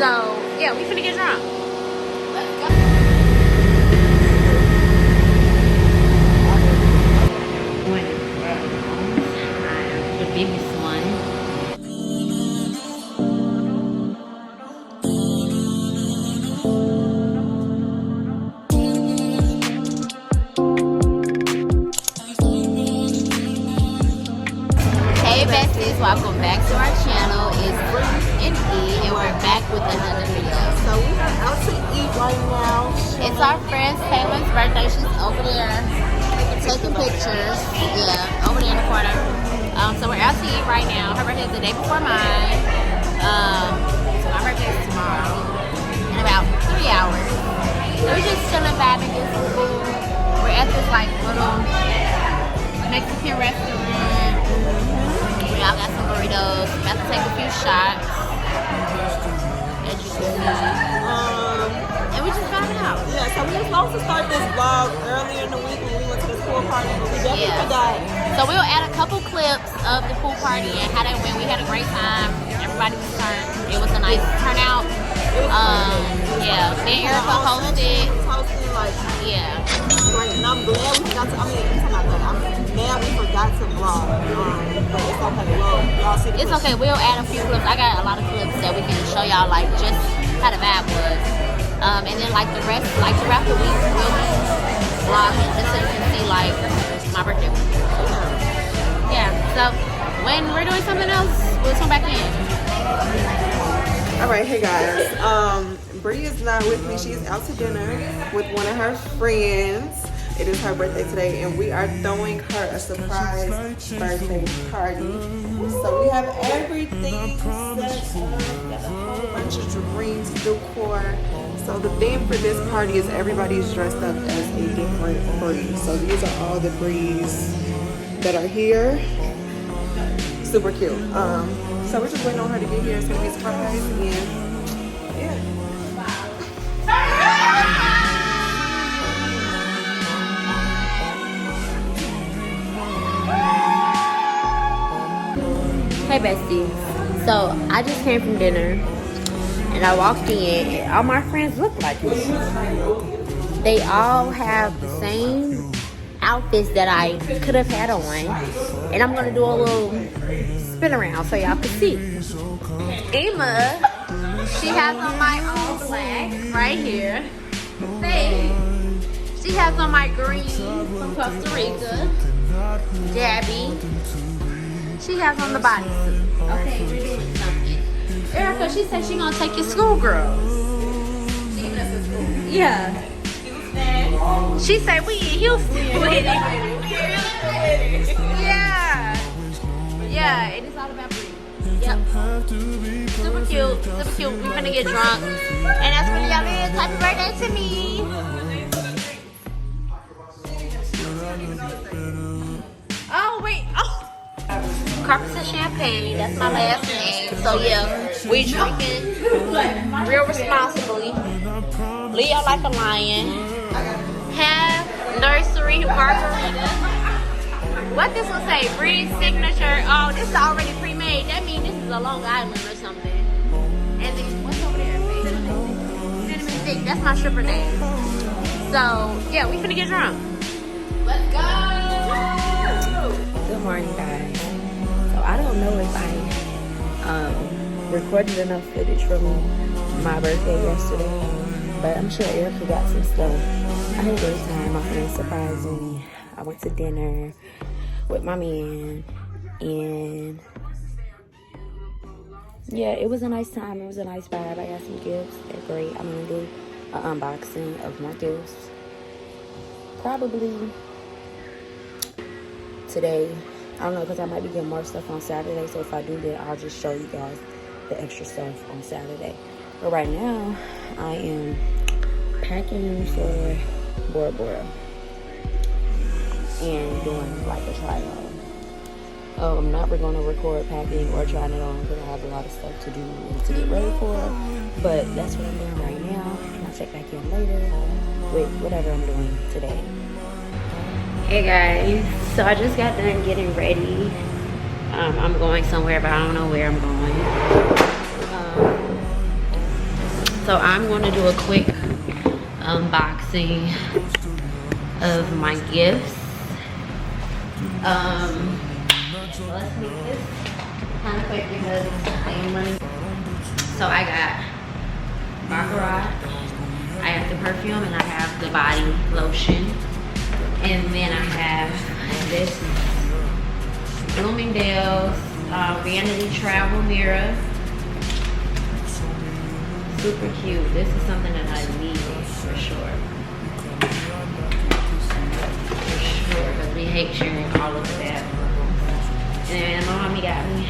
So yeah, we finna get drunk. The biggest one. Hey besties, welcome back to our channel. It's Bri'S and we're back with another video. So we are out to eat right now. It's our friend Taylor's birthday. She's over there taking pictures. Yeah, over there in the corner. So we're out to eat right now. Her birthday is the day before mine. So my birthday is tomorrow in about 3 hours. So we're just chilling, vibing, getting some food. We're at this like little Mexican restaurant. We all got some burritos. About to take a few shots. As you can see. And we just found out. Yeah, so we were supposed to start this vlog earlier in the week when we went to the pool party, but we definitely forgot. So we'll add a couple clips of the pool party and how they went. We had a great time. Everybody was turned. It was a nice turnout. Yeah, me and Erica hosted. Like, yeah. Right, and I'm glad we forgot to. I'm glad we forgot to vlog. But it's okay. Well, y'all see the It's okay. We'll add a few clips. I got a lot of clips that we can show y'all, like just how the vibe was. And then like the rest, like throughout the week, we'll be vlogging just so you can see like my birthday. Yeah. So when we're doing something else, we'll come back in. All right, hey guys. Bree is not with me. She's out to dinner with one of her friends. It is her birthday today, and we are throwing her a surprise birthday party. So we have everything set up. Got a whole bunch of drinks, decor. So the theme for this party is everybody's dressed up as a different Bree. So these are all the Brees that are here. Super cute. So we're just waiting on her to get here. It's gonna be a surprise again. Yeah. Hey besties, so I just came from dinner and I walked in and all my friends look like me. They all have the same outfits that I could have had on, and I'm gonna do a little spin around so y'all can see. Emma, she has on my all black right here. Faye, she has on my green from Costa Rica. Gabby, she has on the bodysuit. Okay, we're doing something. Erica, she said she's gonna take your schoolgirl. Yeah. She said we in Houston. Yeah. Yeah, it is all about Bree. Yep. Super cute, super cute. We're gonna get drunk. And that's really y'all is. Happy birthday to me. Oh, wait. Oh. Carpets and champagne. That's my last name. So, yeah, we drinking real responsibly. Leo like a lion. Have nursery margarita. What this will say? Breed's signature. Oh, this is already pre-made. That means this is a Long Island or something. And then what's over there? Cinnamon stick. That's my stripper name. So yeah, we finna get drunk. Let's go. Good morning, guys. So I don't know if I recorded enough footage from my birthday yesterday, but I'm sure Erica got some stuff. I had a great time. My friends surprised me. I went to dinner with my man, and yeah, it was a nice time. It was a nice vibe. I got some gifts. They're great. I'm gonna do an unboxing of my gifts probably today. I don't know, because I might be getting more stuff on Saturday, so if I do that, I'll just show you guys the extra stuff on Saturday. But right now, I am packing for Bora Bora and doing like a try on. I'm not going to record packing or trying it on because I have a lot of stuff to do and to get ready for, but that's what I'm doing right now, and I'll check back in later with whatever I'm doing today. Hey guys, so I just got done getting ready. I'm going somewhere, but I don't know where I'm going. So I'm going to do a quick unboxing of my gifts. So let's make this kind of quick because I am running. So I got baccarat, I have the perfume, and I have the body lotion, and then I have this Bloomingdale's vanity travel mirror. Super cute. This is something that I need for sure. For sure, because we hate sharing all of the bathrooms. And my mommy got me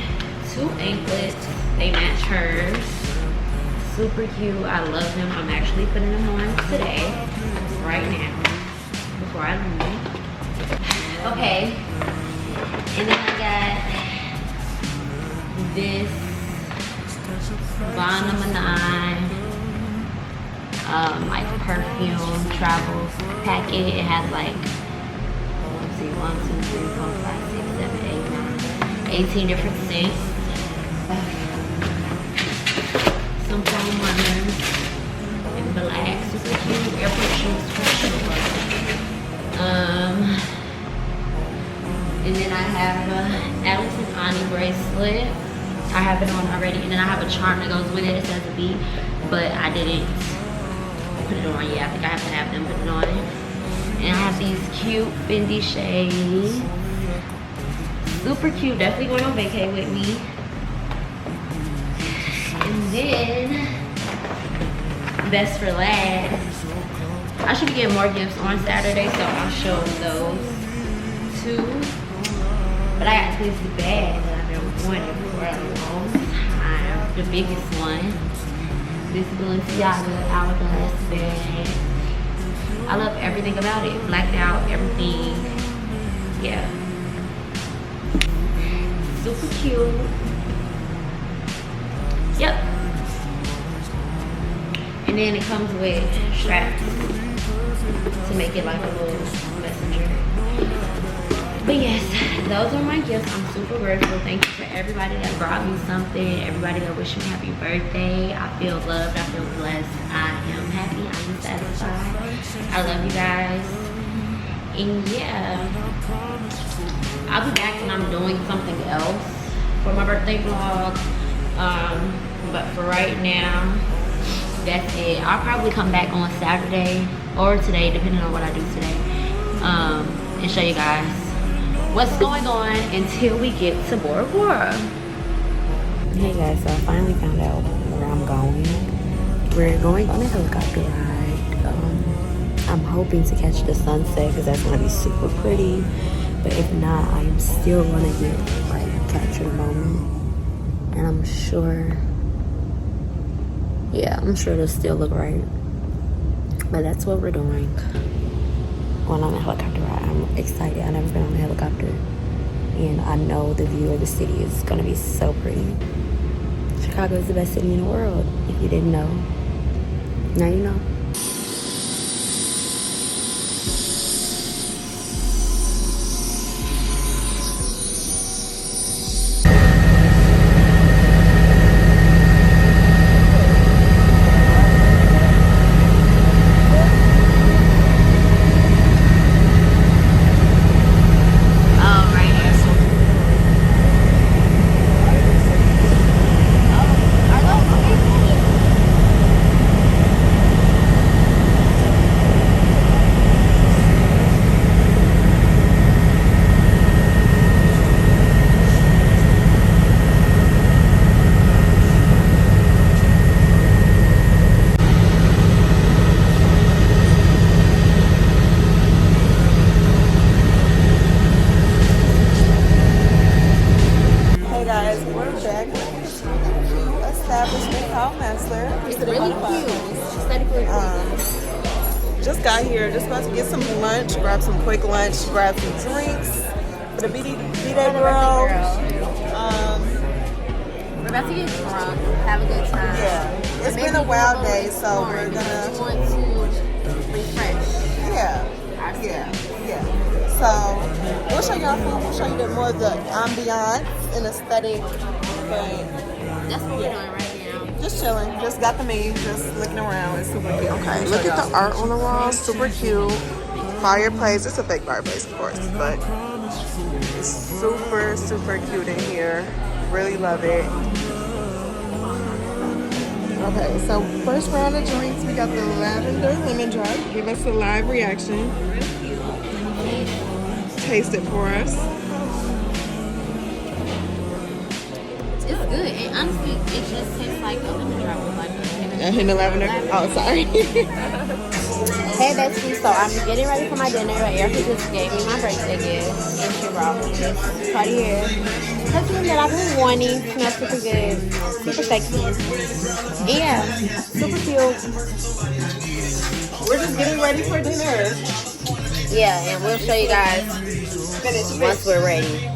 2 anklets. They match hers. Super cute. I love them. I'm actually putting them on today, right now, before I leave. Okay. And then I got this Bon number 9, like perfume travel packet. It has like, let's see, 1, 2, 3, 4, 5, 6, 7, 8, 9, 18 different scents. Some foam runners and black, super cute airport shoes for sure. And then I have Alice and Ani bracelet. I have it on already, and then I have a charm that goes with it. It says a B, but I didn't put it on yet. I think I have to have them put it on. And I have these cute Fendi shades. Super cute. Definitely going on vacay with me. And then, best for last, I should be getting more gifts on Saturday, so I'll show those too. But I got this bag that I've been wanting for a long time. The biggest one. This Balenciaga hourglass bag. I love everything about it. Blacked out, everything. Yeah. Super cute. Yep. And then it comes with straps to make it like a little messenger. But yes, those are my gifts. I'm super grateful. Thank you for everybody that brought me something. Everybody that wished me happy birthday. I feel loved. I feel blessed. I am happy. I am satisfied. I love you guys. And yeah, I'll be back when I'm doing something else for my birthday vlog. But for right now, that's it. I'll probably come back on Saturday or today, depending on what I do today, and show you guys what's going on until we get to Bora Bora. Hey guys, so I finally found out where I'm going. We're going on a helicopter ride. I'm hoping to catch the sunset because that's going to be super pretty. But if not, I'm still going to get capture the moment. And I'm sure, I'm sure it'll still look right. But that's what we're doing. Going on a helicopter ride. I'm excited. I've never been on a helicopter. And I know the view of the city is going to be so pretty. Chicago is the best city in the world, if you didn't know. Now you know. It's really cute. Aesthetically just got here, just about to get some lunch, grab some quick lunch, grab some drinks for the B-Day girl. We're about to get drunk, have a good time. Yeah, it's been a wild day, so we're gonna want to refresh. Yeah. So we'll show y'all food. We'll show you more of the ambiance and aesthetic. But that's what we're doing right now. Just chilling. Just got the menu. Just looking around. It's super cute. Okay, look at the art on the wall. Super cute. Fireplace. It's a fake fireplace, of course, but it's super, super cute in here. Really love it. Okay, so first round of drinks, we got the lavender lemon drop. Give us a live reaction. Taste it for us. It's good. And honestly, it just tastes like a lemon drop with like A hint of lavender. Oh, sorry. Hey bestie, so I'm getting ready for my dinner. Erica just gave me my birthday gift and she brought me this party here. Perfume that I've been wanting. Smells super good. Super sexy. Yeah, super cute. We're just getting ready for dinner. Yeah, and we'll show you guys Finish. once we're ready.